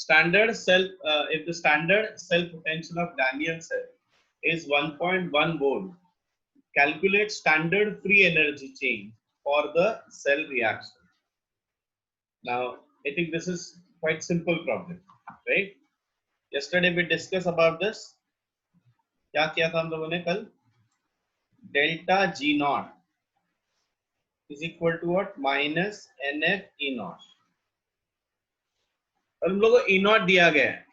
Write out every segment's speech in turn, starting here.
standard cell, if the standard cell potential of Daniell cell is 1.1 volt, calculate standard free energy change for the cell reaction. Now, I think this is quite simple problem, right? Yesterday we discussed about this. क्या किया था हम लोगों ने कल? Delta G naught is equal to what? Minus NF E naught. और हम लोगों को E naught दिया गया है.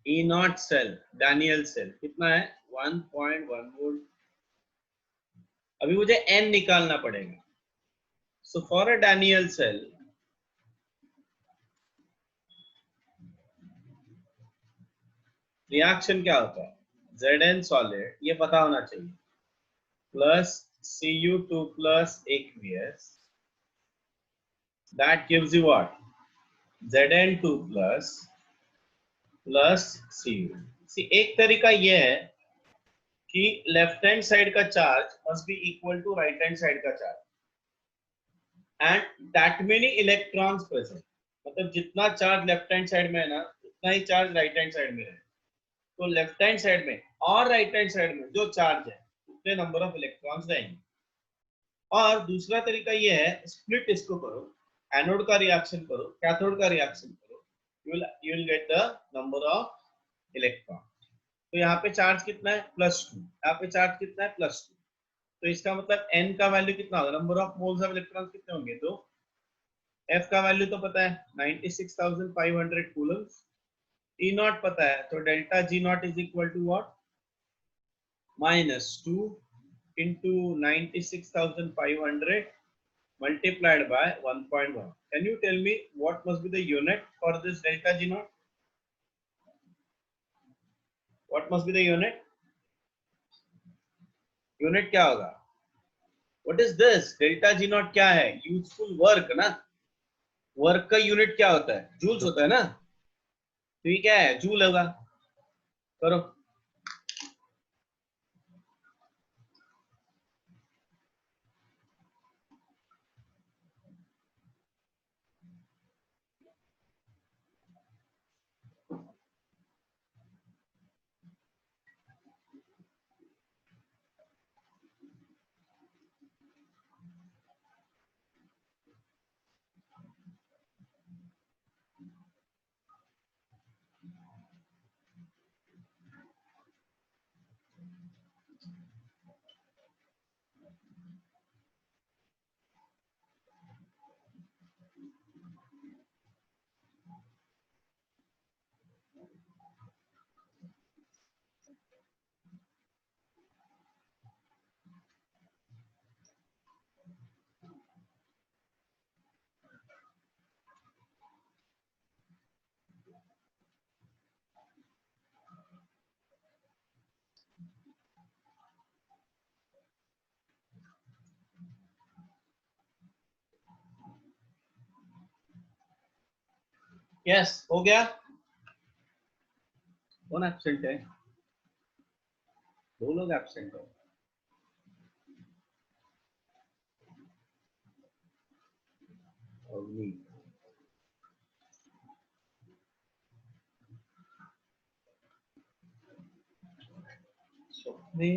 E naught cell, Daniell cell कितना है? 1.1 volt. अभी मुझे N निकालना पड़ेगा. So for a Daniell cell, reaction क्या होता है? Zn solid, ये पता होना चाहिए, plus Cu2 plus aqueous, that gives you what? Zn2 plus Cu. See, एक तरीका ये है कि लेफ्ट हैंड साइड का charge must be equal to right hand side का charge and that many electrons present. मतलब जितना चार्ज लेफ्ट हैंड साइड में है ना, उतना ही चार्ज राइट हैंड साइड में है. तो लेफ्ट हैंड साइड में और राइट हैंड साइड में जो चार्ज है उतने नंबर ऑफ इलेक्ट्रॉन्स रहेंगे. और दूसरा तरीका ये है, स्प्लिट इसको करो, एनोड का रिएक्शन करो, कैथोड का रिएक्शन करो, you will get the number of electron. तो यहाँ पे चार्ज कितना है? +2. यहाँ पे चार्ज कितना है? +2. तो इसका मतलब n का वैल्यू कितना होगा? Number of moles of electrons कितने होंगे? तो f का वैल्यू तो पता है 96,500 कूलम्स. E नॉट पता है, तो delta G naught is equal to what? -2 into 96,500 multiplied by 1.1. Can you tell me what must be the unit for this delta G naught? What must be the unit? Unit क्या होगा? What is this? Delta G naught क्या है? Useful work ना? Work का unit क्या होता है? Joules होता है ना? तो ये क्या है? Joule होगा. करो. Yes, हो गया. कौन एब्सेंट है? दो लोग एब्सेंट है. अवनी. स्वप्ने.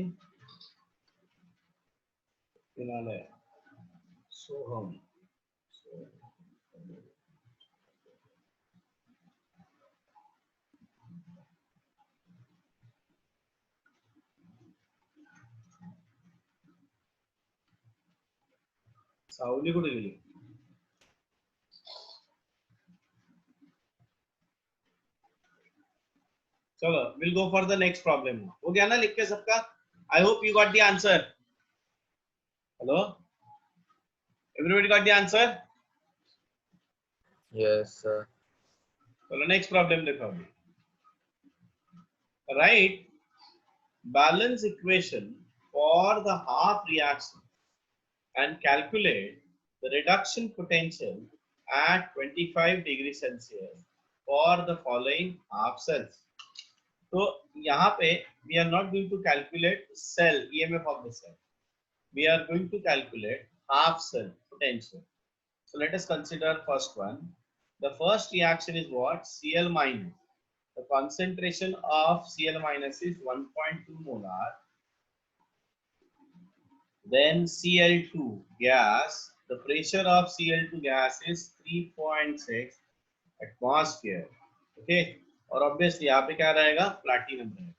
फिनाले. सोहम. सावली कुठे गेली? चलो, we'll go for the next problem. हो गया ना लिख के सबका? I hope you got the answer. Hello? Everybody got the answer? Yes, sir. चलो next problem देखो अभी. Write balance equation for the half reaction and calculate the reduction potential at 25 degrees Celsius for the following half cells. तो यहाँ पे we are not going to calculate cell EMF of the cell. We are going to calculate half cell potential. So let us consider first one. The first reaction is what? Cl minus. The concentration of Cl minus is 1.2 molar. Then Cl2 gas. The pressure of Cl2 gas is 3.6 atmosphere. Okay. और obviously यहाँ पे क्या रहेगा? Platinum रहेगा.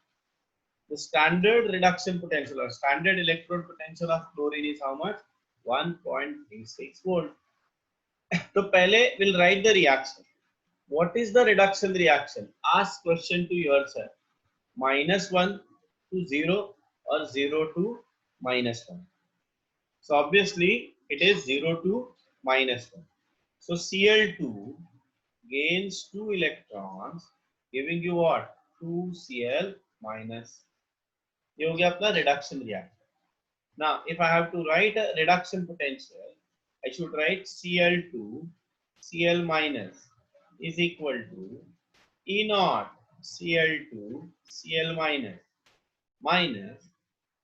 The standard reduction potential or standard electrode potential of chlorine is how much? 1.36 volt. So पहले we'll write the reaction. What is the reduction reaction? Ask question to yourself. -1 to 0 or 0 to -1. So obviously it is 0 to -1. So Cl2 gains 2 electrons, giving you what? 2Cl minus. ये हो गया अपना reduction reaction. Now, if I have to write a reduction potential, I should write Cl2 Cl minus is equal to E naught Cl2 Cl minus minus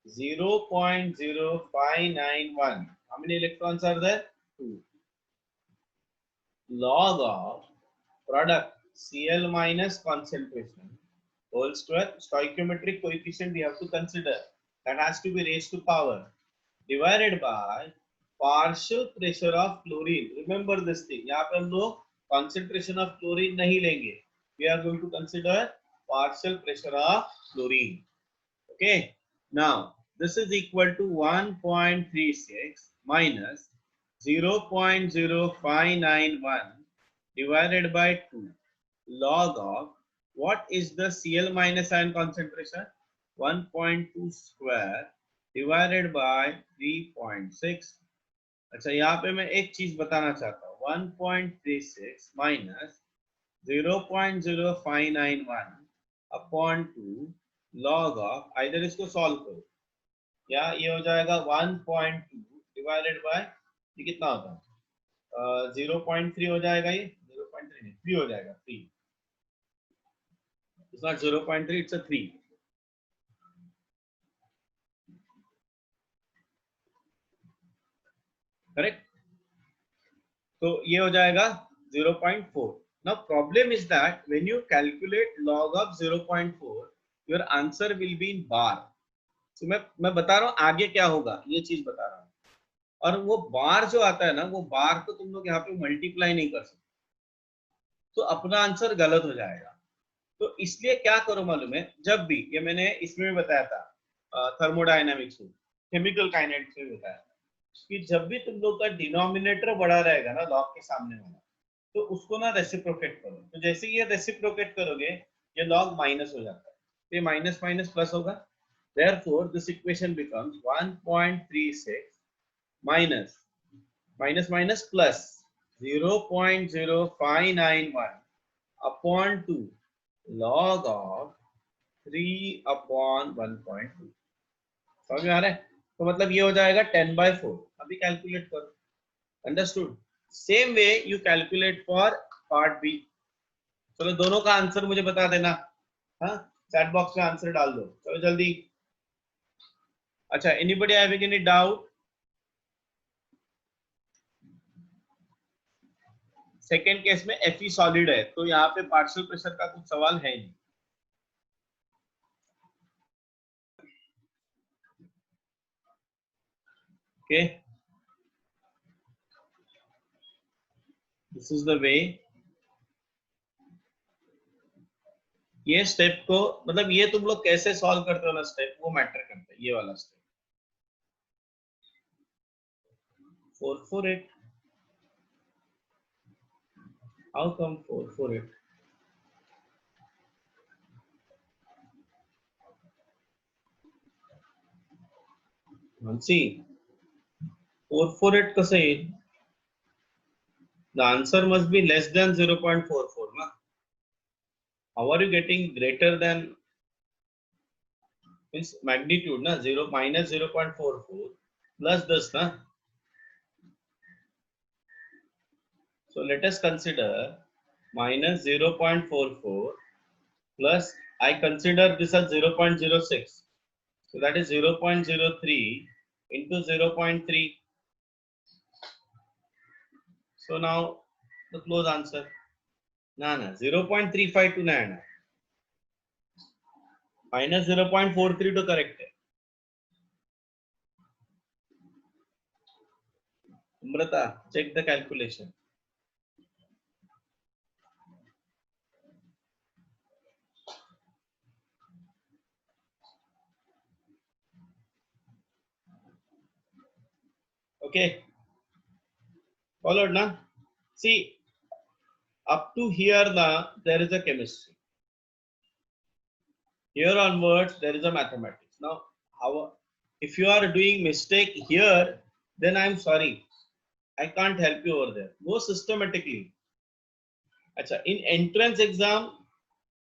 0.0591. How many electrons are there? 2. Log of product Cl minus concentration whole square. Stoichiometric coefficient we have to consider. That has to be raised to power divided by partial pressure of chlorine. Remember this thing. यहाँ पे हम लोग concentration of chlorine नहीं लेंगे. We are going to consider partial pressure of chlorine. Okay. Now this is equal to 1.36 minus 0.0591 divided by 2 log of what is the Cl minus ion concentration? 1.2 square divided by 3.6. अच्छा यहाँ पे मैं एक चीज बताना चाहता हूँ 1.36 minus 0.0591 upon 2 log of either इसको सॉल्व करो या ये हो जाएगा 1.2 डिवाइडेड बाय ये कितना होता है 0.3 हो जाएगा ये 0.3 नहीं 3 हो जाएगा 3 it's not 0.3 it's a 3 correct तो ये हो जाएगा 0.4 now problem is that when you calculate log of 0.4 your answer will be in bar तो मैं बता रहा हूँ आगे क्या होगा ये चीज बता रहा हूँ और वो बार जो आता है ना वो बार तो तुम लोग यहाँ पे मल्टीप्लाई नहीं कर सकते तो अपना आंसर गलत हो जाएगा तो इसलिए क्या करो मालूम है जब भी ये मैंने इसमें भी बताया था थर्मोडायनामिक्स में केमिकल काइनेटिक्स में बताया था कि जब भी तुम लोग का डिनोमिनेटर बड़ा रहेगा ना लॉग के सामने वाला तो उसको ना रेसिप्रोकेट करो तो जैसे ये रेसिप्रोकेट करोगे ये लॉग माइनस हो जाता है तो ये माइनस माइनस प्लस होगा therefore this equation becomes 1.36 minus minus minus plus 0.0591 upon 2 log of 3 upon 1.2 समझ में आ रहा है तो मतलब ये हो जाएगा 10/4 अभी कैलकुलेट करो understood same way you calculate for part B चलो दोनों का आंसर मुझे बता देना हाँ चैट बॉक्स में आंसर डाल दो चलो जल्दी अच्छा anybody having any doubt second case में Fe सॉलिड है तो यहाँ पे पार्शियल प्रेशर का कुछ सवाल है नहीं okay this is the way ये स्टेप को मतलब ये तुम लोग कैसे सॉल्व करते हो ना स्टेप वो मैटर करता है ये वाला स्टेप 448 how come 448 see 448 कसं येईल the answer must be less than 0.44 na how are you getting greater than means magnitude na 0 minus 0.44 plus this na so let us consider minus 0.44 plus I consider this as 0.06 so that is 0.03 into 0.3 so now the close answer ना 0.352 ना आना, -0.43 तो correct है. Amrita, check the calculation. Okay, followed na? See, up to here there is a chemistry. Here onwards there is a mathematics. Now, how if you are doing mistake here, then I am sorry, I can't help you over there. Go systematically. Achha, in entrance exam,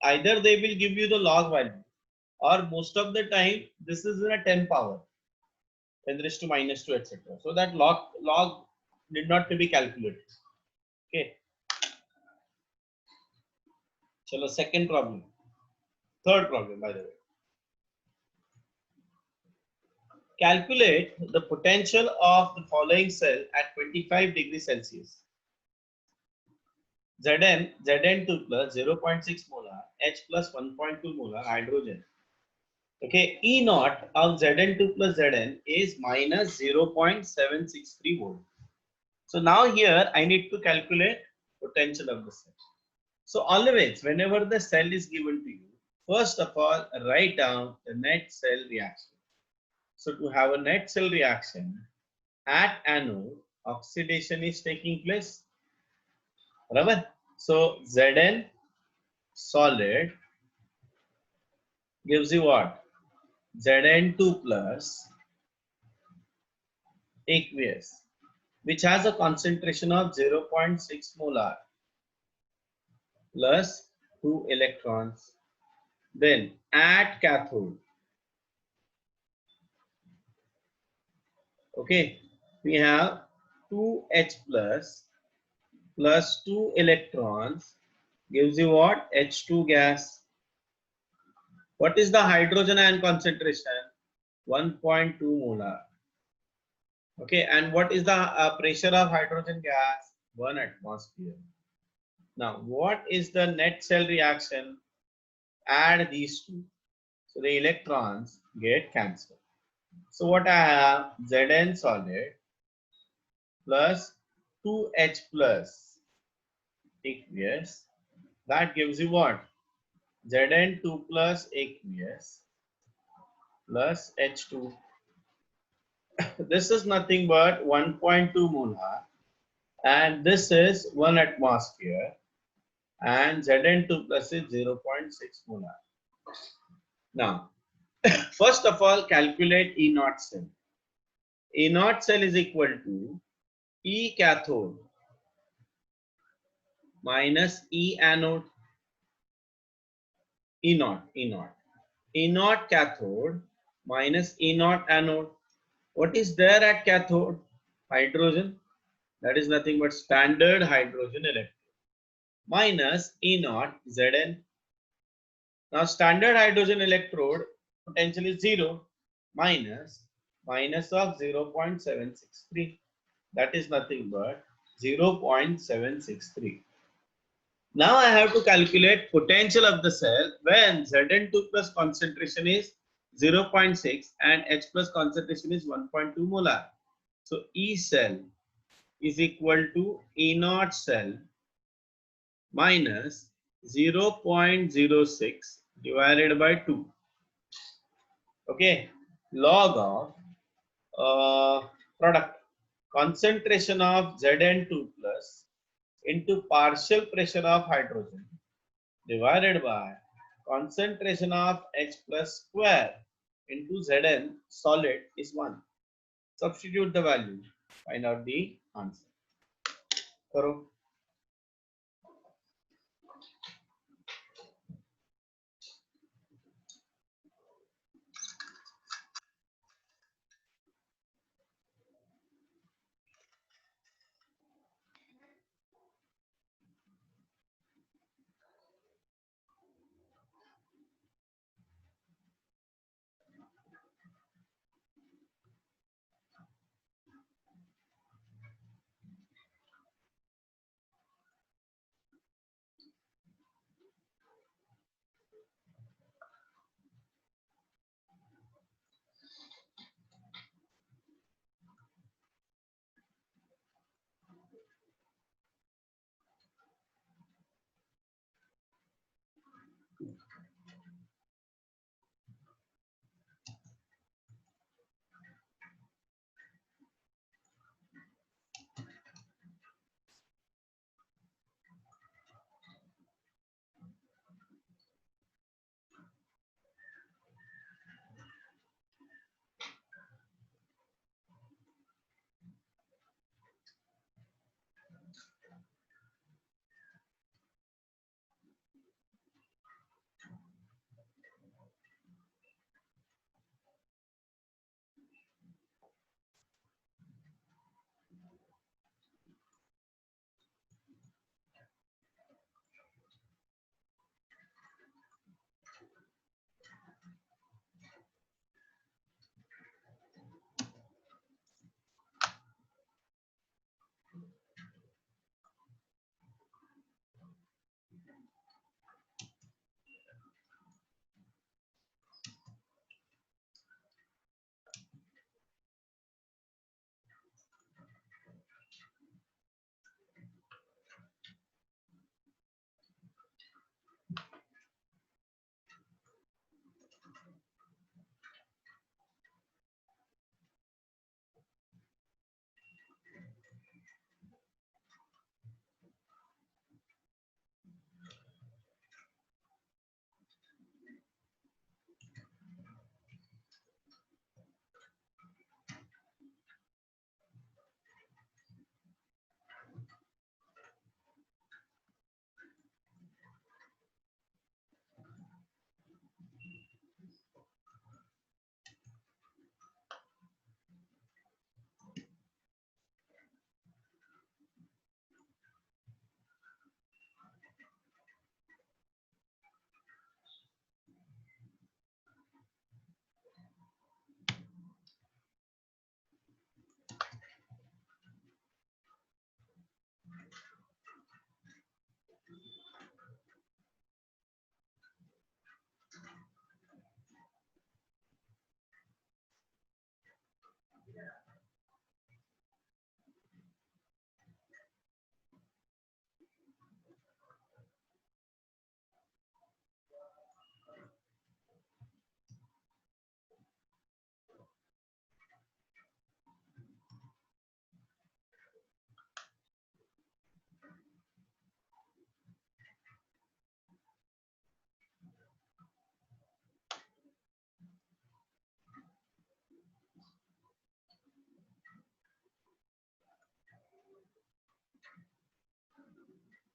either they will give you the log value, or most of the time this is in a 10 power, 10 raised to -2, etc. So that log need not to be calculated. Okay. Chalo, second problem. Third problem, by the way. Calculate the potential of the following cell at 25 degrees Celsius. Zn2 plus 0.6 molar, H plus 1.2 molar hydrogen. Okay, E naught of Zn2 plus Zn is minus 0.763 volt. So now here I need to calculate potential of the cell. So always, whenever the cell is given to you, first of all, write down the net cell reaction. So to have a net cell reaction, at anode, oxidation is taking place. Right? So Zn solid gives you what? Zn2 plus aqueous, which has a concentration of 0.6 molar plus 2 electrons. Then at cathode, okay, we have 2H plus 2 electrons gives you what? H2 gas. What is the hydrogen ion concentration? 1.2 molar. Okay, and what is the pressure of hydrogen gas? 1 atmosphere. Now, what is the net cell reaction? Add these two. So the electrons get cancelled. So what I have? Zn solid plus 2H plus aqueous. That gives you what? Zn2 plus aqueous plus H2. This is nothing but 1.2 molar, and this is 1 atmosphere, and Zn2 plus is 0.6 molar. Now, first of all, calculate E naught cell. E naught cell is equal to E cathode minus E anode. E naught, E naught. E naught cathode minus E naught anode. What is there at cathode? Hydrogen. That is nothing but standard hydrogen electron. Minus E naught Zn. Now standard hydrogen electrode potential is 0, minus of 0.763. That is nothing but 0.763. Now I have to calculate potential of the cell when Zn2 plus concentration is 0.6 and H plus concentration is 1.2 molar. So E cell is equal to E naught cell minus 0.06 divided by 2. Okay, log of product concentration of Zn2 plus into partial pressure of hydrogen divided by concentration of H plus square into Zn solid is 1. Substitute the value, find out the answer. करो.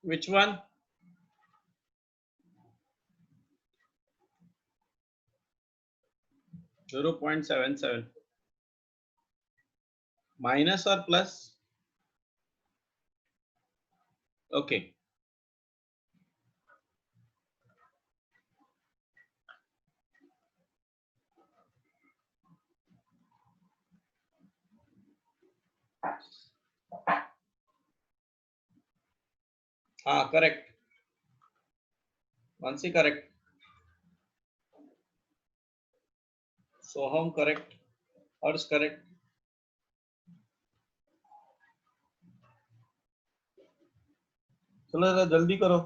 Which one? -0.77. Minus or plus? Okay. Correct. Mansi correct. Soham correct. Harsh correct. चलो जरा जल्दी करो.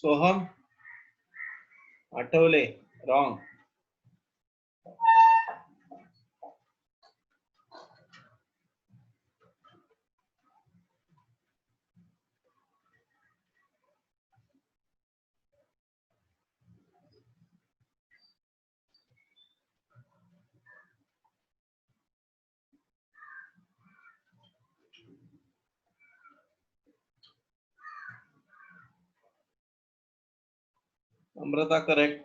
Soham, Atole, wrong. Amrita correct.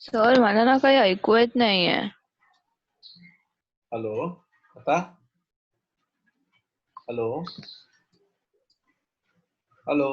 Sir मला ना काही ऐकू येत नाहीये. हॅलो, आता हॅलो हॅलो.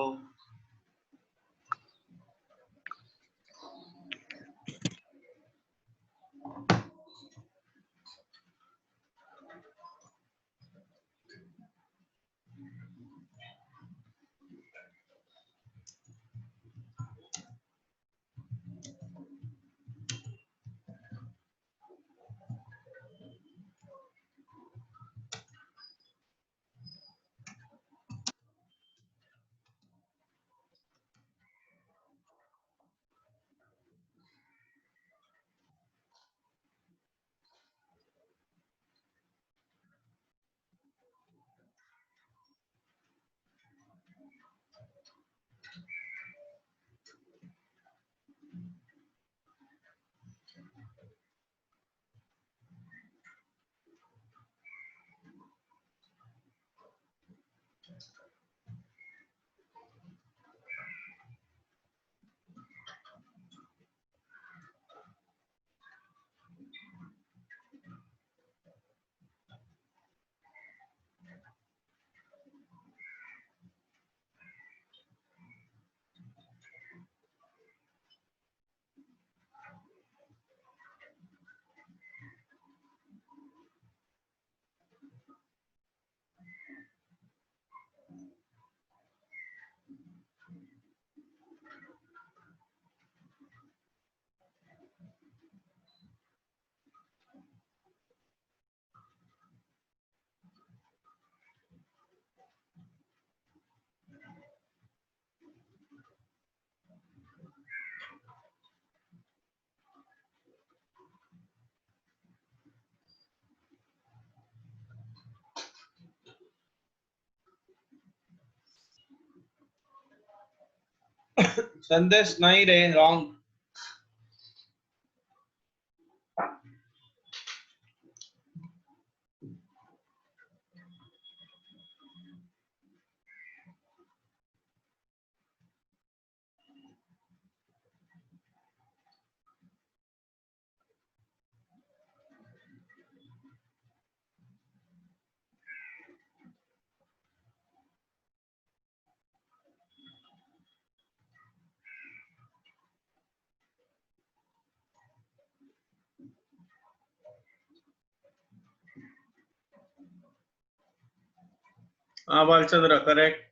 संदेश नाही रे, रॉंग. हाँ बालचंद्र, करेक्ट.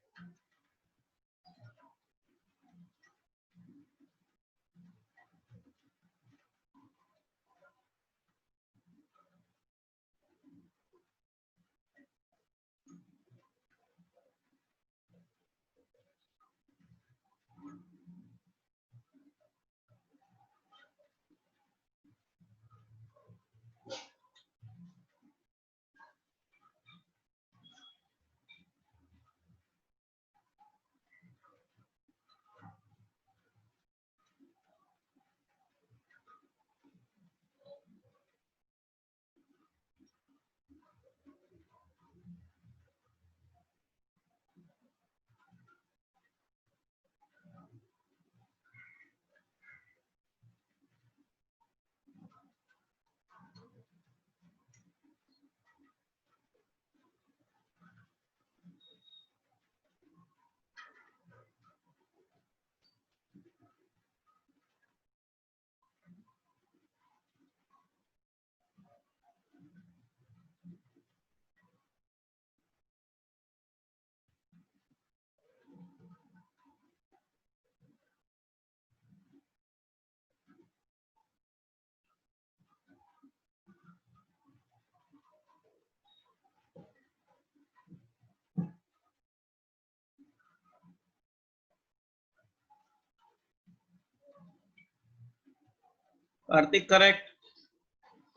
कार्तिक करेक्ट.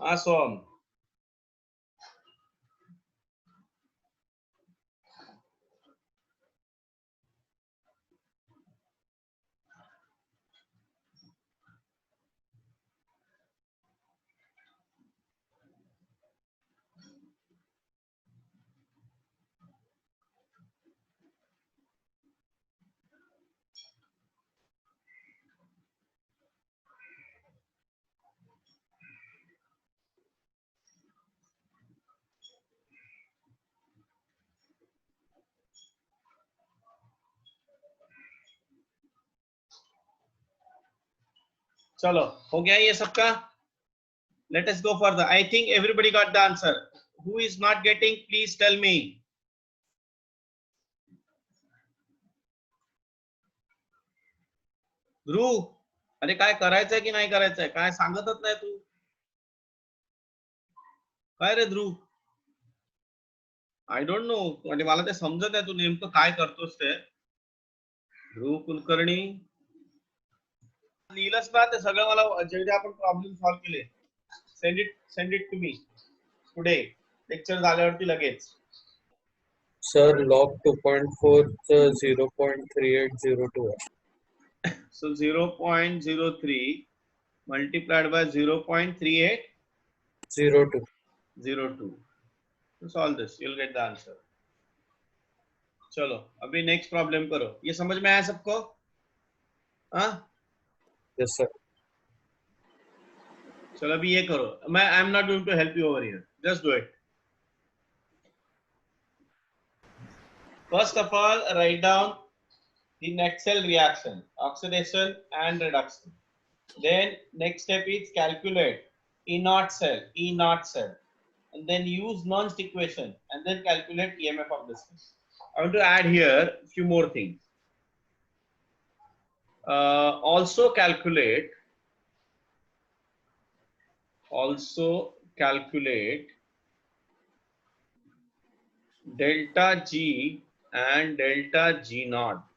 हाँ सोम. चलो हो गया ये सबका. Let us go further. I think everybody got the answer. Who is not getting, please tell me. ध्रुव, अरे काय करायचंय की नाही करायचंय, काय सांगतच नाही तू. काय रे ध्रुव? आय डोंट नो, म्हणजे मला ते समजत नाही तू नेमकं काय करतोस ते. ध्रुव कुलकर्णी लिहिलंस ना ते सगळं, मला जे आपण प्रॉब्लेम सॉल्व्ह केले, send it to me today, lecture झाल्यावरती लगेच. सर log 2.4 0.3802 है. So 0.03 multiplied by 0.3802. 02. To solve this, you'll get the answer. चलो अभी नेक्स्ट प्रॉब्लम करो. ये समझ में आया सबको? हाँ Yes sir. चलो अभी ये करो. मैं I am not going to help you over here, just do it. First of all, write down the net cell reaction, oxidation and reduction. Then next step is calculate E naught cell, and then use Nernst equation, and then calculate EMF of this. I want to add here a few more things. Also calculate delta G and delta G naught.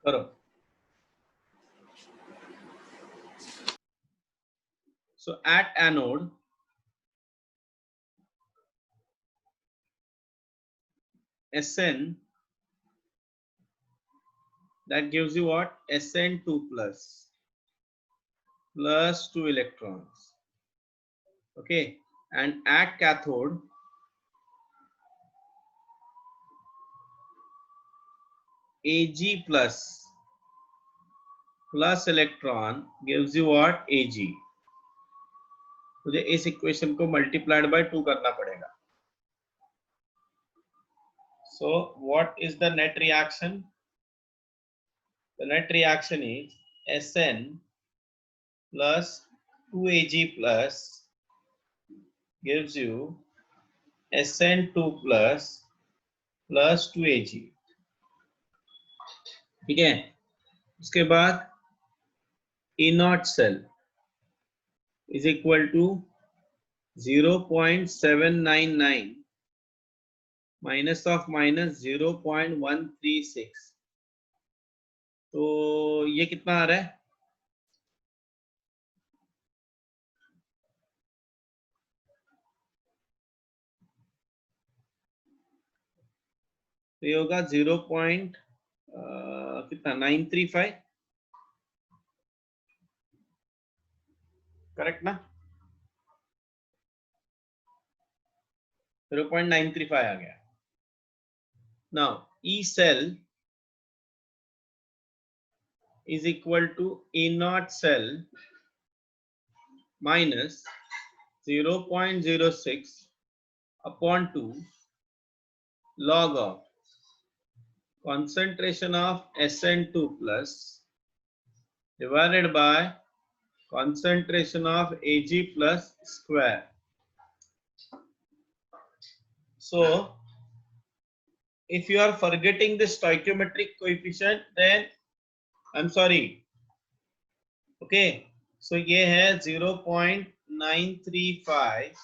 करो. So at anode, Sn, that gives you what? Sn2 plus 2 electrons. Okay, and at cathode, Ag plus electron gives you what? Ag. मुझे इस equation को multiplied by 2 करना पड़ेगा. So what is the net reaction? The net reaction is Sn plus 2Ag plus gives you Sn2 plus plus 2Ag, ठीक है। उसके बाद E naught cell is equal to 0.799 minus of minus 0.136, तो ये कितना आ रहा है? तो ये होगा 0. कितना 935, करेक्ट ना? 0.935 आ गया। Now E cell is equal to E naught cell minus 0.06 upon 2 log of concentration of SN2 plus divided by concentration of Ag plus square. So if you are forgetting the stoichiometric coefficient, then I'm sorry. Okay, so ये है 0.935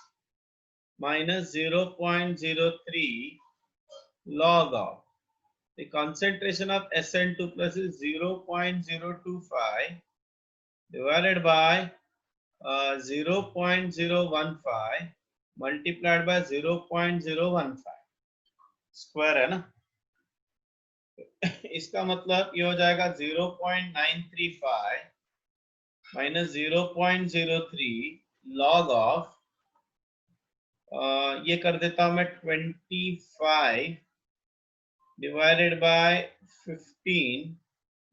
minus 0.03 log of the concentration of SN2 plus is 0.025 divided by 0.015 multiplied by 0.015 square है ना। इसका मतलब ये हो जाएगा 0.935 minus 0.03 log of, ये कर देता हूं मैं 25 divided by 15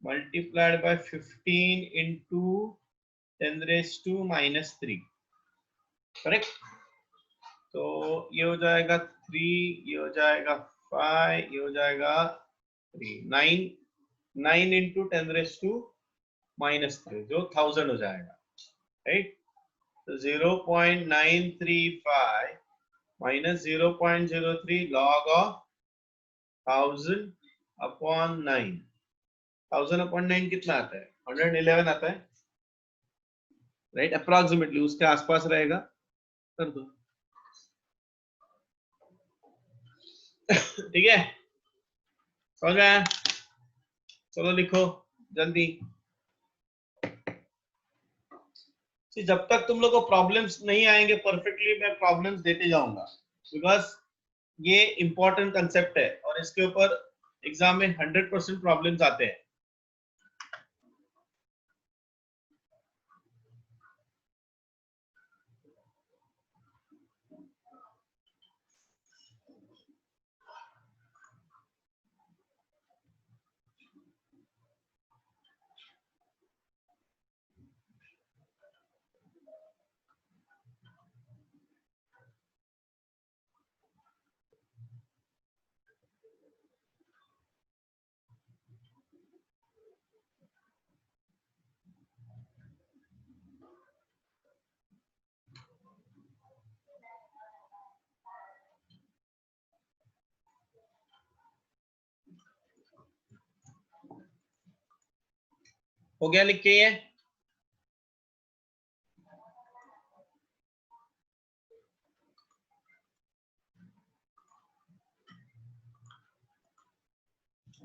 multiplied by 15 into 10 raised to minus 3, correct. तो ये हो जाएगा 3, ये हो जाएगा 5, ये हो जाएगा 3, 9 into 10 raised to minus 3 जो 1000 हो जाएगा, राइट। तो 0.935 minus 0.03 log of 1000 upon 9, 1000 upon 9 कितना आता है? 111 आता है, राइट। अप्रोक्सीमेटली उसके आसपास रहेगा, कर दो। ठीक है, समझ में आया? चलो लिखो जल्दी। जब तक तुम लोग को प्रॉब्लम्स नहीं आएंगे परफेक्टली, मैं प्रॉब्लम्स देते जाऊंगा, बिकॉज ये इंपॉर्टेंट कंसेप्ट है और इसके ऊपर एग्जाम में 100% प्रॉब्लम्स आते हैं। हो गया लिख के ये?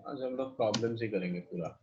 आज हम लोग प्रॉब्लम्स ही करेंगे पूरा।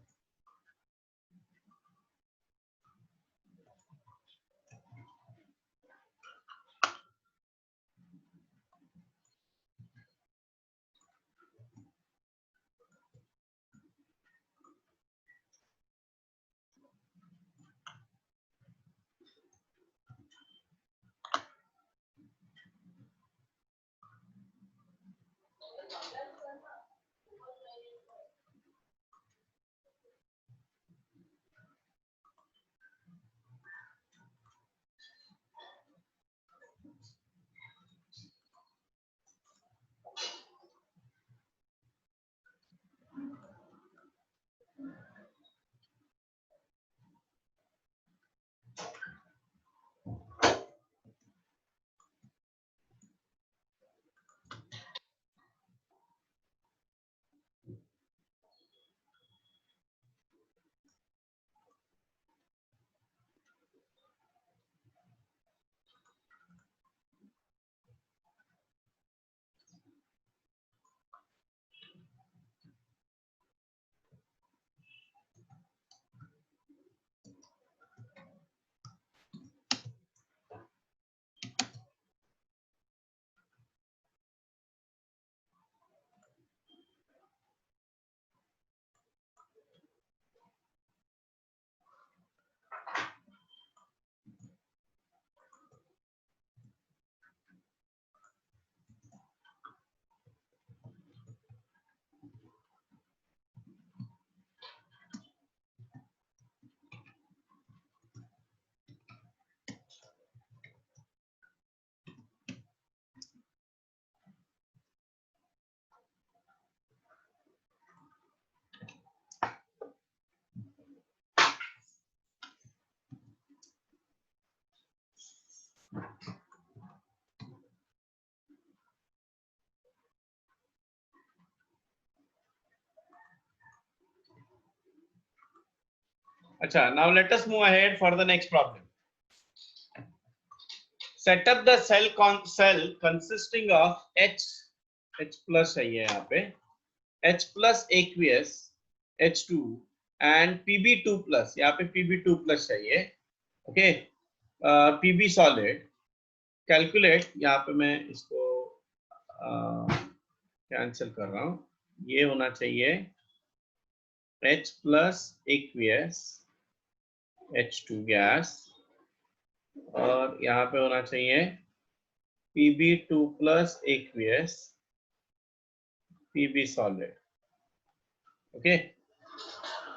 अच्छा, now let us move ahead for the next problem. Set up the cell consisting of H plus चाहिए यहाँ पे, H plus aqueous H2 and Pb2 plus, यहाँ पे Pb2 plus चाहिए, okay, Pb solid. Calculate, यहाँ पे मैं इसको कैंसिल कर रहा हूँ, ये होना चाहिए H plus aqueous H2 gas और यहाँ पे होना चाहिए Pb2 plus aqueous Pb solid. Okay.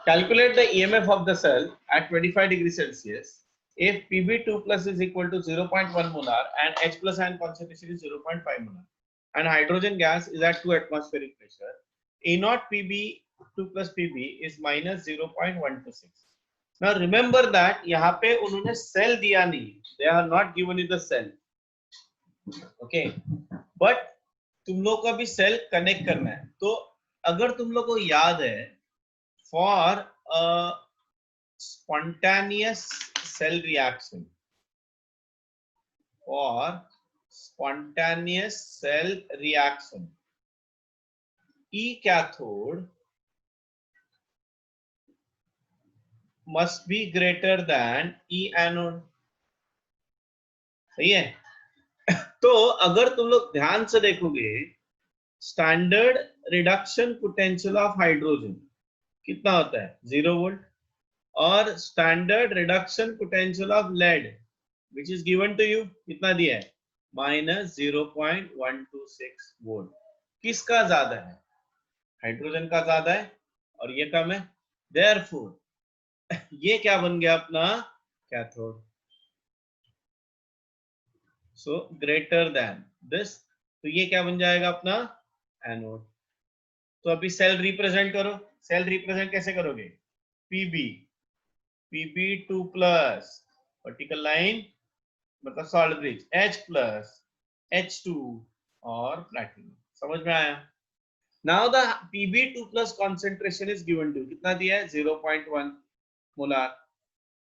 Calculate the EMF of the cell at 25 degrees Celsius if Pb2 plus is equal to 0.1 molar and H plus ion concentration is 0.5 molar and hydrogen gas is at 2 atmospheric pressure. A naught Pb2 plus Pb is minus 0.126. Now remember that यहाँ पे उन्होंने cell दिया नहीं, they are not given you the cell. Okay, but तुम लोग को अभी cell connect करना है, तो अगर तुम लोग को याद है, for a spontaneous cell reaction, E cathode must be greater than E anode. सही है? तो अगर तुम लोग ध्यान से देखोगे, standard reduction potential of hydrogen कितना होता है? 0 वोल्ट, और standard reduction potential of lead which is given to you कितना दिया है? Minus 0.126 volt. किसका ज्यादा है? हाइड्रोजन का ज्यादा है और ये कम है. देयरफॉर ये क्या बन गया अपना? Cathode. So greater than this, तो ये क्या बन जाएगा अपना? एनोड. तो अभी सेल रिप्रेजेंट करो. सेल रिप्रेजेंट कैसे करोगे? Pb2 प्लस वर्टिकल लाइन मतलब solid bridge, H plus H2 और प्लैटिनम. समझ में आया? Now the Pb2 plus concentration is given to, कितना दिया है? 0.1 मोलार,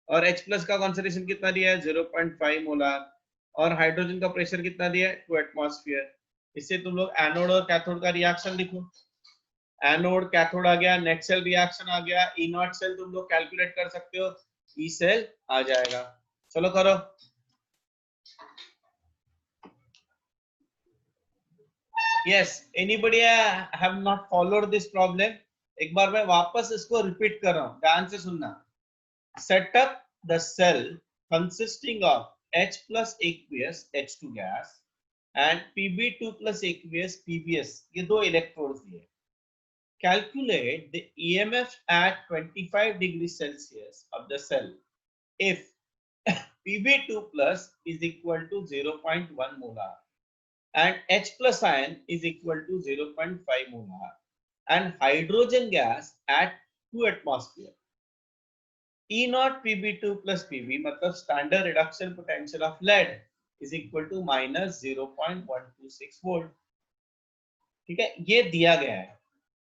और H प्लस का कॉन्सेंट्रेशन कितना दिया है? 0.5 मोलार, और हाइड्रोजन का प्रेशर कितना दिया है? 2 एटमॉस्फेयर. इससे तुम लोग एनोड और कैथोड का रिएक्शन लिखो. एनोड कैथोड आ गया, नेट सेल रिएक्शन आ गया, ई नॉट सेल तुम लोग कैलकुलेट कर सकते हो, ई सेल आ जाएगा. चलो करो. Yes, anybody have not followed this problem? एक बार मैं वापस इसको रिपीट कर रहा हूं, ध्यान से सुनना. Set up the cell consisting of H plus aqueous H2 gas and Pb2 plus aqueous PbS, ये दो इलेक्ट्रोड्स दिए. Calculate the EMF at 25 degrees Celsius of the cell if Pb2 plus is equal to 0.1 molar and H plus ion is equal to 0.5 molar and hydrogen gas at 2 atmosphere. E naught Pb2 plus Pb मतलब standard reduction potential of lead is equal to minus 0.126 volt. ठीक है, ये दिया गया है.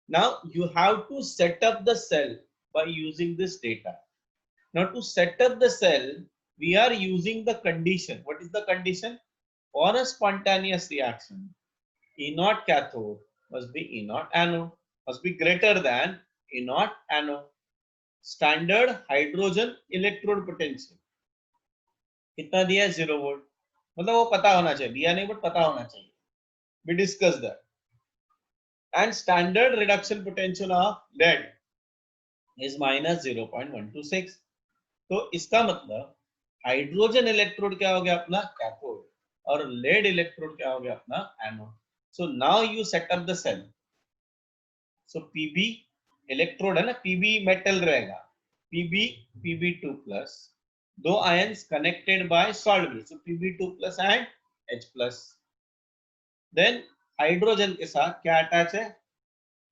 Now you have to set up the cell by using this data. Now to set up the cell we are using the condition. What is the condition? For a spontaneous reaction E naught cathode must be E naught anode, must be greater than E naught anode. Standard hydrogen electrode potential कितना दिया है? 0 volt. मतलब वो पता होना चाहिए, दिया नहीं बट पता होना चाहिए. we discussed that. and standard reduction potential of lead is minus 0.126. तो इसका मतलब हाइड्रोजन इलेक्ट्रोड क्या हो गया अपना? कैथोड, और लेड इलेक्ट्रोड क्या हो गया अपना? Anode. So now you set up the cell. So Pb electrode है ना, Pb मेटल रहेगा, Pb2 प्लस, दो ions connected by salt bridge, so Pb2 plus and H plus. Then hydrogen के साथ क्या अटैच है?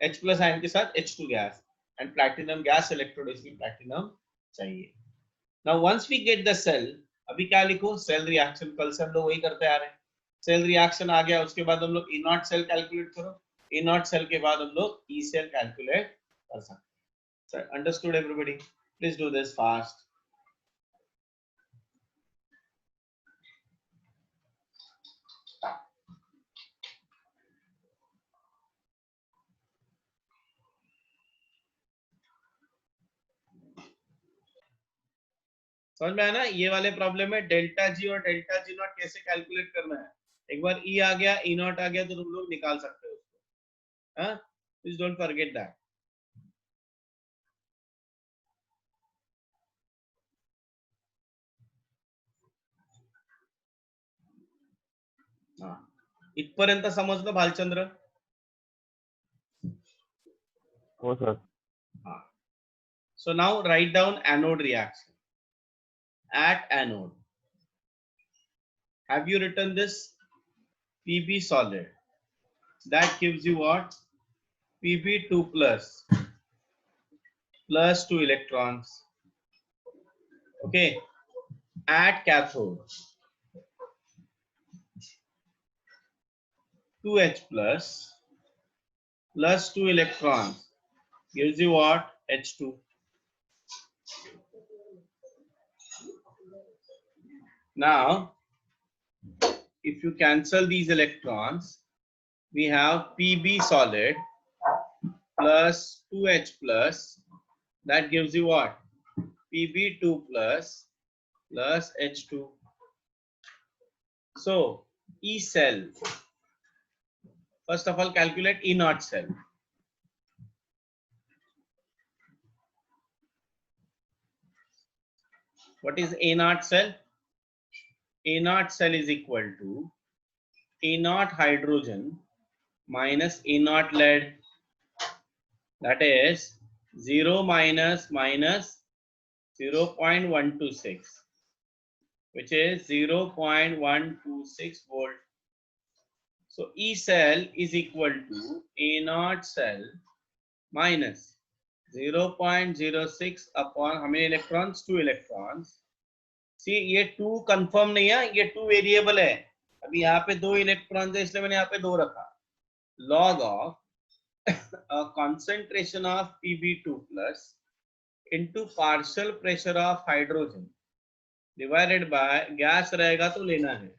H प्लस आयन के साथ H2 gas and platinum gas electrode, इसलिए प्लैटिनम चाहिए. Now once we get the cell, अभी क्या लिखो? Cell reaction. कल से हम लोग वही करते आ रहे हैं. सेल रिएक्शन आ गया, उसके बाद हम लोग E नॉट सेल कैलकुलेट करो. E नॉट सेल के बाद हम लोग E सेल कैलकुलेट कर सकते हैं. Understood everybody? Please do this fast. समझ में आया ना? ये वाले प्रॉब्लम में डेल्टा जी और डेल्टा जी नॉट कैसे कैलकुलेट करना है. एक बार ई आ गया, ई नॉट आ गया तो तुम लोग निकाल सकते हो उसको. हाँ, प्लीज डोंट फॉरगेट दैट. हाँ, इथपर्यंत समजलं भालचंद्र? हो सर. हाँ. So now write down anode reaction. At anode, have you written this? Pb solid. That gives you what? Pb2 plus 2 electrons. Okay. At cathode, 2H plus 2 electrons gives you what? H2. Now, if you cancel these electrons, we have Pb solid plus 2H plus, that gives you what? Pb2 plus H2. So, E cell, first of all calculate E naught cell. What is A naught cell? A naught cell is equal to A naught hydrogen minus A naught lead. That is 0 minus 0.126, which is 0.126 volt. So E cell is equal to A naught cell minus 0.06 upon how many electrons? 2 electrons. See, ये 2 confirm नहीं है, ये 2 variable है. अभी यहाँ पे 2 electron है इसलिए मैंने यहाँ पे 2 रखा. Log of a concentration of Pb2 plus into partial pressure of hydrogen divided by gas रहेगा तो लेना है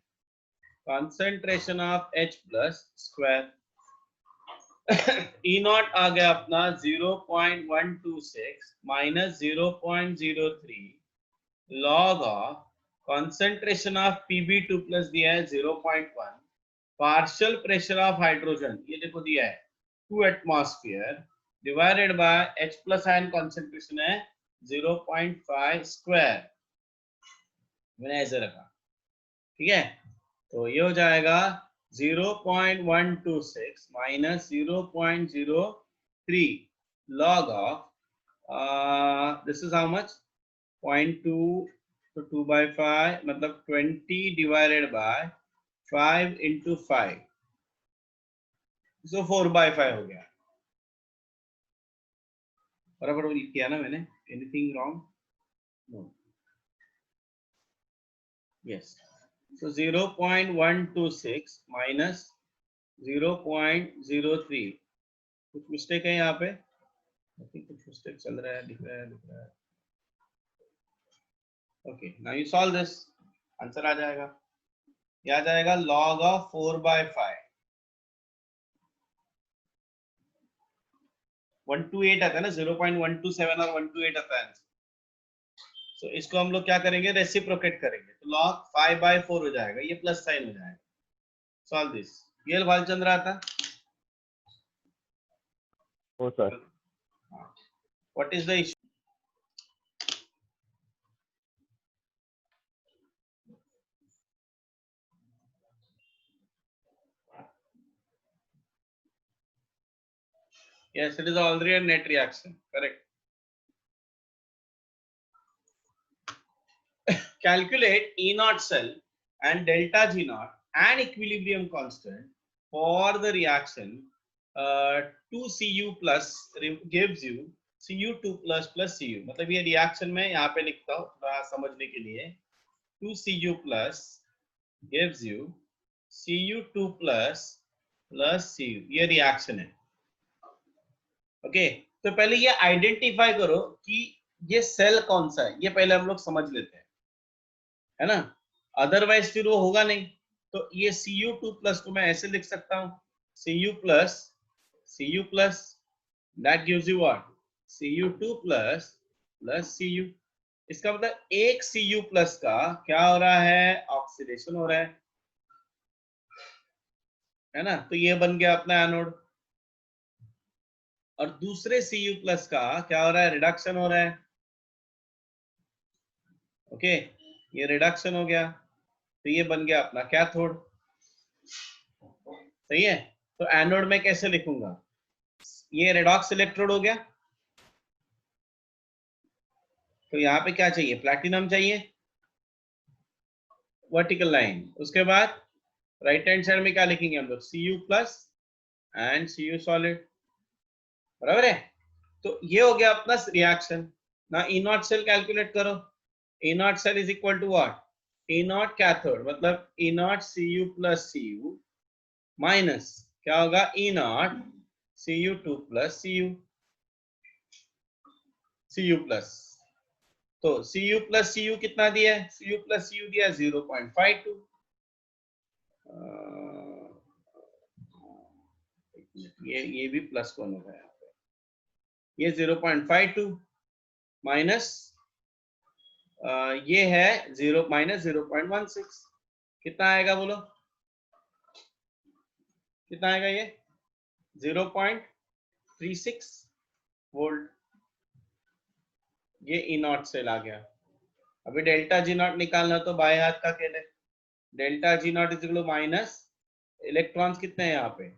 concentration of H plus square. E naught आ गया अपना 0.126 minus 0.03 log of concentration of Pb2 plus दिया है 0.1, partial pressure of hydrogen ये देखो दिया है 2 atmosphere divided by H plus ion concentration है 0.5 square. मैंने ऐसे रखा. ठीक है, तो ये हो जाएगा 0.126 minus 0.03 log of this is how much? 0.2 to 2 by 5 मतलब 20 divided by 5 into 5, so 4 by 5 हो गया. बराबर किया ना मैंने? Anything wrong? No. Yes. So 0.126 minus 0.03. कुछ मिस्टेक है यहाँ पे? I think कुछ मिस्टेक चल रहा है, दिख रहा है. Okay, now you solve this. Answer आ जाएगा. ये आ जाएगा log of 4 by 5. 128 आता है ना, 0.127 और 128 आता है. So इसको हम लोग क्या करेंगे? रेसिप्रोकेट करेंगे. तो log 5 by 4 हो जाएगा. ये प्लस साइन हो जाएगा. Solve this. ये भालचंद्र आता. हो sir. What is the issue? Yes, it is already a net reaction. Correct. Calculate E naught cell and delta G naught and equilibrium constant for the reaction 2Cu plus gives you Cu2 plus plus Cu. मतलब ये reaction में यहाँ पे लिखता हूँ थोड़ा समझने के लिए. 2Cu plus gives you Cu2 plus plus Cu. ये reaction है. ओके, तो पहले ये आइडेंटिफाई करो कि ये सेल कौन सा है ये पहले हम लोग समझ लेते हैं, है ना, अदरवाइज फिर वो होगा नहीं। तो ये Cu2+ को मैं ऐसे लिख सकता हूँ, Cu+ that gives you what, Cu2+ plus Cu। इसका मतलब एक Cu+ का क्या हो रहा है, ऑक्सीडेशन हो रहा है ना, तो ये बन गया अपना एनोड। और दूसरे Cu+ का क्या हो रहा है, रिडक्शन हो रहा है। ओके, ये रिडक्शन हो गया, तो ये बन गया अपना कैथोड। सही है, तो एनोड में कैसे लिखूंगा, ये रेडॉक्स इलेक्ट्रोड हो गया, तो यहाँ पे क्या चाहिए, प्लैटिनम चाहिए, वर्टिकल लाइन। उसके बाद राइट हैंड साइड में क्या लिखेंगे हम लोग, Cu+ एंड Cu सॉलिड, बराबर है। तो ये हो गया अपना रिएक्शन ना। E0 सेल कैलकुलेट करो, E0 cell is equal to what, E0 cathode, मतलब E0 Cu+ Cu माइनस क्या होगा, E0 Cu2+ Cu+। तो Cu+Cu कितना दिया है, Cu+Cu दिया 0.52। ये भी प्लस कौन होगा यहाँ पे, ये 0.52 माइनस ये है 0.16, कितना आएगा बोलो, कितना आएगा ये 0.36 वोल्ट। ये E0 सेल आ गया। अभी डेल्टा G0 निकालना, तो बाएं हाथ का खेल है, delta G0 is equal to minus electrons कितने हैं यहाँ पे,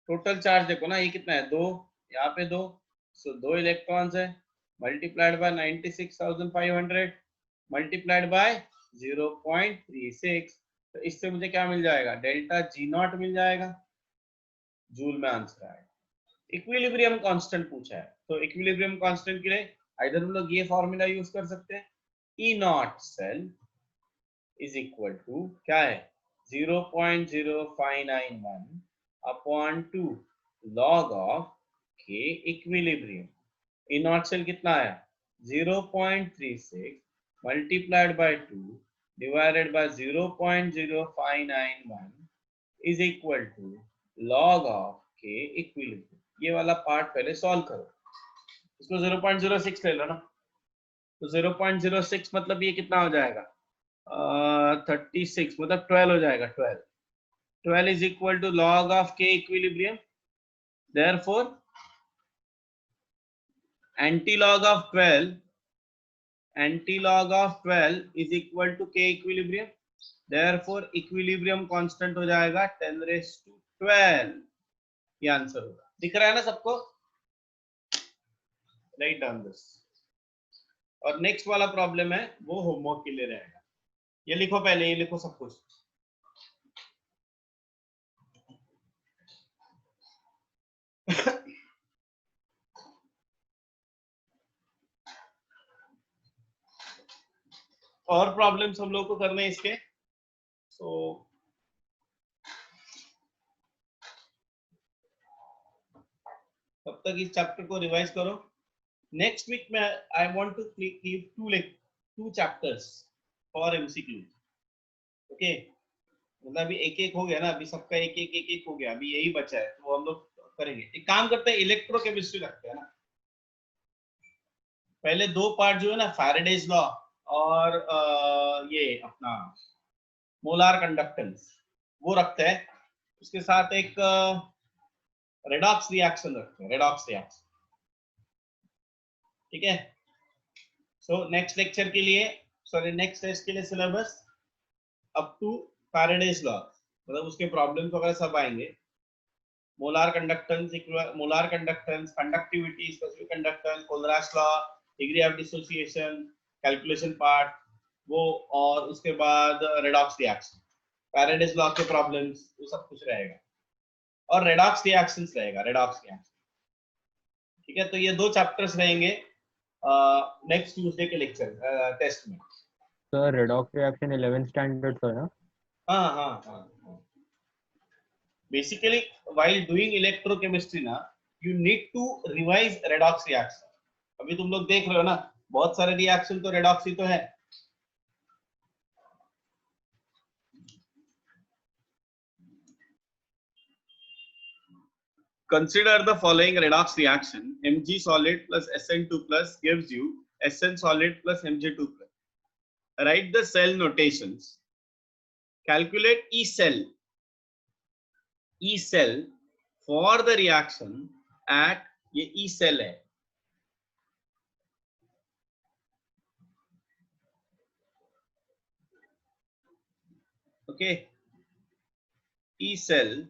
टोटल चार्ज देखो ना, ये कितना है 2, यहाँ पे 2, सो 2 इलेक्ट्रॉन्स है, मल्टीप्लाइड बाय 96,500 मल्टीप्लाइड बाय 0.36, तो इससे मुझे क्या मिल जाएगा, डेल्टा G0 मिल जाएगा, जूल में आंसर आएगा। इक्विलिब्रियम कांस्टेंट पूछा है, तो इक्विलिब्रियम कांस्टेंट के लिए इधर हम लोग ये फॉर्मूला यूज कर सकते हैं, E0 cell is equal to क्या है 0.0591 upon 2 log of K equilibrium. E0 cell कितना आया 0.36 multiplied by 2 divided by 0.0591 is equal to log of K equilibrium. ये वाला पार्ट पहले सॉल्व करो, इसको 0.06 ले लो ना, तो 0.06 मतलब ये कितना हो जाएगा 36 मतलब 12 हो जाएगा, 12 is equal to log of K equilibrium, therefore antilog of 12 is equal to K equilibrium, therefore equilibrium constant हो जाएगा 10⁻²2। ये आंसर होगा, दिख रहा है ना सबको, राइट डाउन दिस। और नेक्स्ट वाला प्रॉब्लम है वो होमवर्क के लिए रहेगा, ये लिखो पहले, ये लिखो सब कुछ। और प्रॉब्लम्स हम लोग को करने इसके, सो तब तक इस चैप्टर को रिवाइज करो। नेक्स्ट वीक में I want to keep 2 chapters for MCQ. Okay, मतलब अभी एक एक हो गया ना, अभी सबका एक एक हो गया, अभी यही बचा है, तो हम लोग करेंगे। एक काम करते हैं, इलेक्ट्रोकेमिस्ट्री रखते हैं ना, पहले 2 पार्ट जो है ना, फैराडेज लॉ और ये अपना मोलार कंडक्टेंस वो रखते हैं, उसके साथ एक रेडॉक्स रिएक्शन रखते हैं, रेडॉक्स रिएक्शन, ठीक है। सो नेक्स्ट लेक्चर के लिए, सॉरी नेक्स्ट टेस्ट के लिए syllabus up to Faraday's law, मतलब उसके प्रॉब्लम्स वगैरह सब आएंगे, molar conductance, conductivity, specific conductance, Kohlrausch law, degree of dissociation, calculation part वो, और उसके बाद रेडॉक्स रिएक्शन, फैराडेज लॉ के प्रॉब्लम्स, वो सब कुछ रहेगा, और रेडॉक्स रिएक्शंस रहेगा, रेडॉक्स रिएक्शन, ठीक है। तो ये 2 चैप्टर्स रहेंगे नेक्स्ट ट्यूसडे के लेक्चर टेस्ट में। Sir redox reaction 11th standard का है ना? हाँ। Basically, while doing electrochemistry ना, you need to revise redox reaction। अभी तुम लोग देख रहे हो ना, बहुत सारे रिएक्शन तो रेडॉक्स ही तो है। Consider the following redox reaction. Mg solid plus Sn2 plus gives you Sn solid plus Mg2 plus. Write the cell notations. Calculate E cell for the reaction at ये E cell है, okay, E cell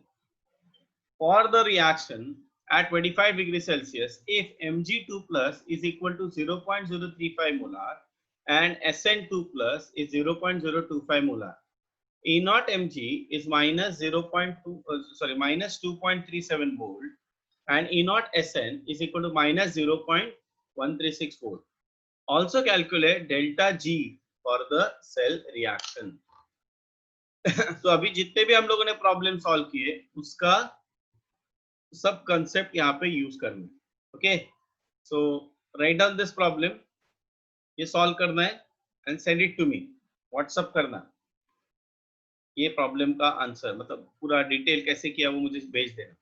for the reaction at 25 degrees Celsius if Mg2 plus is equal to 0.035 molar and Sn2 plus is 0.025 molar. E naught Mg is minus 2.37 volt and E naught Sn is equal to minus 0.136 volt. Also calculate delta G for the cell reaction. तो अभी जितने भी हम लोगों ने problem solve किए उसका सब कंसेप्ट यहाँ पे यूज करना है, okay. So write down this problem, ये सॉल्व करना है and send it to me, WhatsApp करना ये प्रॉब्लम का आंसर, मतलब पूरा डिटेल कैसे किया वो मुझे भेज देना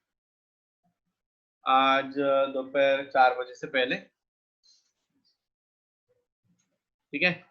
आज दोपहर 4 बजे से पहले, ठीक है।